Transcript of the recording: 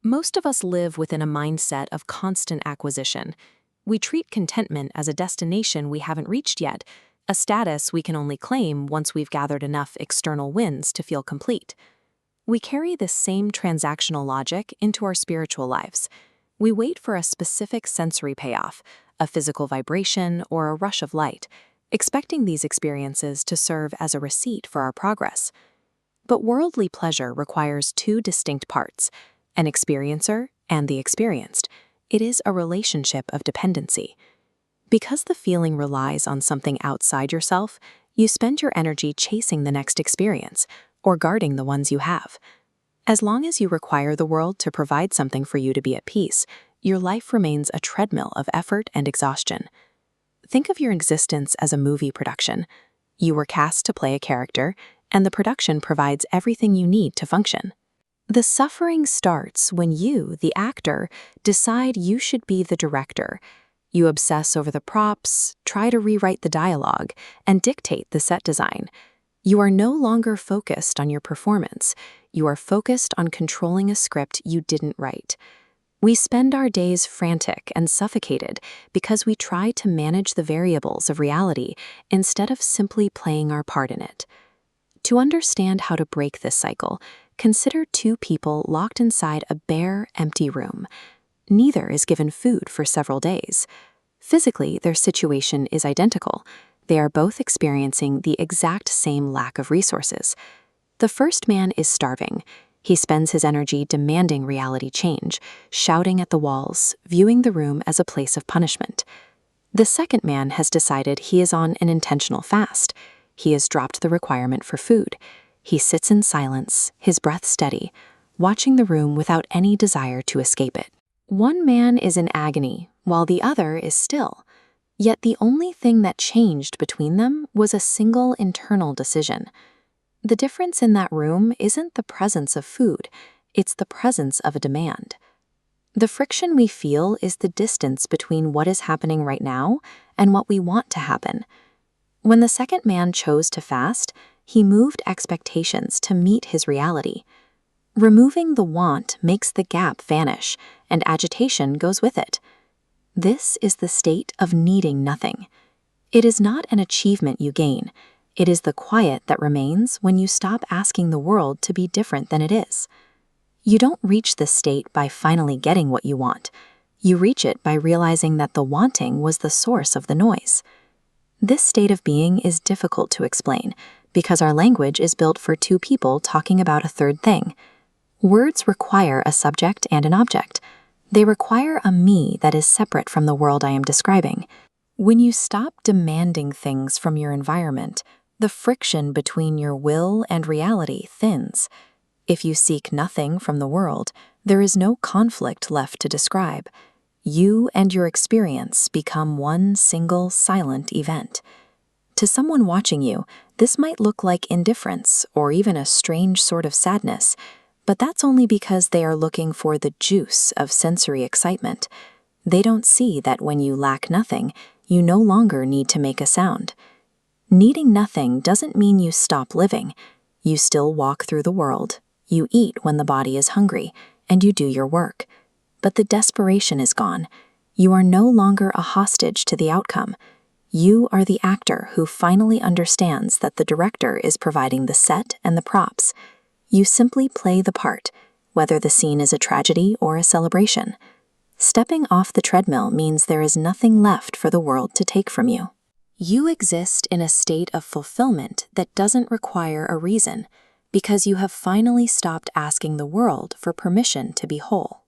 Most of us live within a mindset of constant acquisition. We treat contentment as a destination we haven't reached yet, a status we can only claim once we've gathered enough external wins to feel complete. We carry this same transactional logic into our spiritual lives. We wait for a specific sensory payoff, a physical vibration, or a rush of light, expecting these experiences to serve as a receipt for our progress. But worldly pleasure requires two distinct parts: an experiencer and the experienced. It is a relationship of dependency. Because the feeling relies on something outside yourself, you spend your energy chasing the next experience or guarding the ones you have. As long as you require the world to provide something for you to be at peace, your life remains a treadmill of effort and exhaustion. Think of your existence as a movie production. You were cast to play a character, and the production provides everything you need to function. The suffering starts when you, the actor, decide you should be the director. You obsess over the props, try to rewrite the dialogue, and dictate the set design. You are no longer focused on your performance. You are focused on controlling a script you didn't write. We spend our days frantic and suffocated because we try to manage the variables of reality instead of simply playing our part in it. To understand how to break this cycle, consider two people locked inside a bare, empty room. Neither is given food for several days. Physically, their situation is identical. They are both experiencing the exact same lack of resources. The first man is starving. He spends his energy demanding reality change, shouting at the walls, viewing the room as a place of punishment. The second man has decided he is on an intentional fast. He has dropped the requirement for food. He sits in silence, his breath steady, watching the room without any desire to escape it. One man is in agony, while the other is still. Yet the only thing that changed between them was a single internal decision. The difference in that room isn't the presence of food, it's the presence of a demand. The friction we feel is the distance between what is happening right now and what we want to happen. When the second man chose to fast, he moved expectations to meet his reality. Removing the want makes the gap vanish, and agitation goes with it. This is the state of needing nothing. It is not an achievement you gain. It is the quiet that remains when you stop asking the world to be different than it is. You don't reach this state by finally getting what you want. You reach it by realizing that the wanting was the source of the noise. This state of being is difficult to explain because our language is built for two people talking about a third thing. Words require a subject and an object. They require a me that is separate from the world I am describing. When you stop demanding things from your environment, the friction between your will and reality thins. If you seek nothing from the world, there is no conflict left to describe. You and your experience become one single silent event. To someone watching you, this might look like indifference or even a strange sort of sadness, but that's only because they are looking for the juice of sensory excitement. They don't see that when you lack nothing, you no longer need to make a sound. Needing nothing doesn't mean you stop living. You still walk through the world, you eat when the body is hungry, and you do your work. But the desperation is gone. You are no longer a hostage to the outcome. You are the actor who finally understands that the director is providing the set and the props. You simply play the part, whether the scene is a tragedy or a celebration. Stepping off the treadmill means there is nothing left for the world to take from you. You exist in a state of fulfillment that doesn't require a reason, because you have finally stopped asking the world for permission to be whole.